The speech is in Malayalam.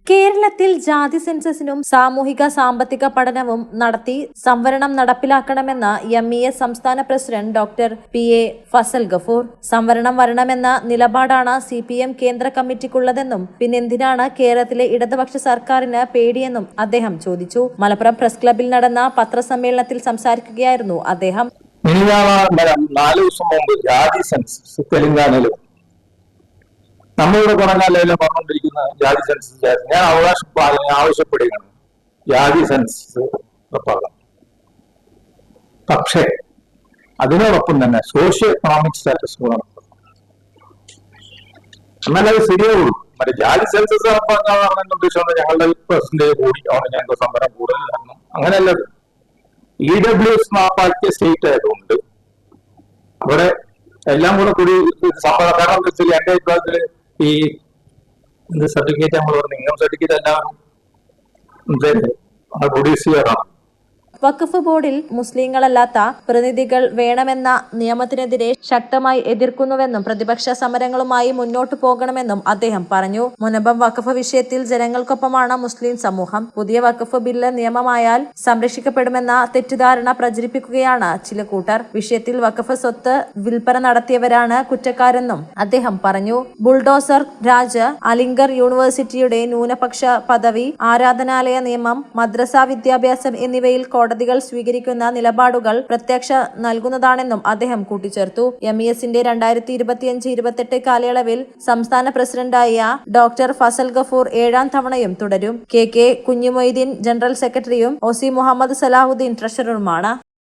കേരളത്തിൽ ജാതി സെൻസസിനും സാമൂഹിക സാമ്പത്തിക പഠനവും നടത്തി സംവരണം നടപ്പിലാക്കണമെന്ന MES സംസ്ഥാന president doctor PA Fazal Gafoor. സംവരണം വരണമെന്ന നിലപാടാണ് CPM കേന്ദ്ര കമ്മിറ്റിക്കുള്ളതെന്നും പിന്നെന്തിനാണ് കേരളത്തിലെ ഇടതുപക്ഷ സർക്കാരിന് പേടിയെന്നും അദ്ദേഹം ചോദിച്ചു. മലപ്പുറം പ്രസ് ക്ലബിൽ നടന്ന പത്രസമ്മേളനത്തിൽ സംസാരിക്കുകയായിരുന്നു അദ്ദേഹം. 4 ദിവസം മുമ്പ് ജാതി സെൻസസ് തെലങ്കാനയിലും നമ്മളിവിടെ കുറഞ്ഞാലും പറഞ്ഞുകൊണ്ടിരിക്കുന്ന ജാതി സെൻസസ് ഞാൻ ആവശ്യപ്പെടുകയാണ് ജാതി സെൻസസ് ഉറപ്പാകണം. പക്ഷേ അതിനോടൊപ്പം തന്നെ സോഷ്യോ എക്കണോമിക് സ്റ്റാറ്റസ് കൂടെ എന്നാലത് ശരിയാവുള്ളൂ. മറ്റേ ജാതി സെൻസസ് ഉറപ്പാക്കാന്ന് ഉദ്ദേശിച്ചുകൊണ്ട് ഞങ്ങളുടെ പെർസെന്റേജ് കൂടി അവിടെ ഞങ്ങൾക്ക് സമരം കൂടുതലായിരുന്നു. അങ്ങനെയല്ലത്. EWS നടപ്പാക്കിയ സ്റ്റേറ്റ് ആയതുകൊണ്ട് അവിടെ എല്ലാം കൂടി സമരം. കാരണം എന്താ വെച്ചാൽ എന്റെ അഭിപ്രായത്തില് ഈ സർട്ടിഫിക്കറ്റ് നമ്മൾ പറഞ്ഞു ഇൻകം സർട്ടിഫിക്കറ്റ് എല്ലാവരും പ്രൊഡ്യൂസ് ചെയ്യാറാണ്. വഖഫ് ബോർഡിൽ മുസ്ലിങ്ങളല്ലാത്ത പ്രതിനിധികൾ വേണമെന്ന നിയമത്തിനെതിരെ ശക്തമായി എതിർക്കുന്നുവെന്നും പ്രതിപക്ഷ സമരങ്ങളുമായി മുന്നോട്ടു പോകണമെന്നും അദ്ദേഹം പറഞ്ഞു. മുനമ്പം വഖഫ് വിഷയത്തിൽ ജനങ്ങൾക്കൊപ്പമാണ് മുസ്ലിം സമൂഹം. പുതിയ വഖഫ് ബില്ല് നിയമമായാൽ സംരക്ഷിക്കപ്പെടുമെന്ന തെറ്റിദ്ധാരണ പ്രചരിപ്പിക്കുകയാണ് ചില കൂട്ടർ. വിഷയത്തിൽ വഖഫ് സ്വത്ത് വിൽപ്പന നടത്തിയവരാണ് കുറ്റക്കാരെന്നും അദ്ദേഹം പറഞ്ഞു. ബുൾഡോസർ രാജ്, അലിഗർ യൂണിവേഴ്സിറ്റിയുടെ ന്യൂനപക്ഷ പദവി, ആരാധനാലയ നിയമം, മദ്രസ വിദ്യാഭ്യാസം എന്നിവയിൽ കോടതികൾ സ്വീകരിക്കുന്ന നിലപാടുകൾ പ്രത്യക്ഷ നൽകുന്നതാണെന്നും അദ്ദേഹം കൂട്ടിച്ചേർത്തു. MESന്റെ 2025-28 കാലയളവിൽ സംസ്ഥാന പ്രസിഡന്റായ ഡോക്ടർ ഫസൽ ഗഫൂർ 7ാം തവണയും തുടരും. KK കുഞ്ഞിമൊയ്തീൻ ജനറൽ സെക്രട്ടറിയും OC മുഹമ്മദ് സലാഹുദ്ദീൻ ട്രഷററുമാണ്.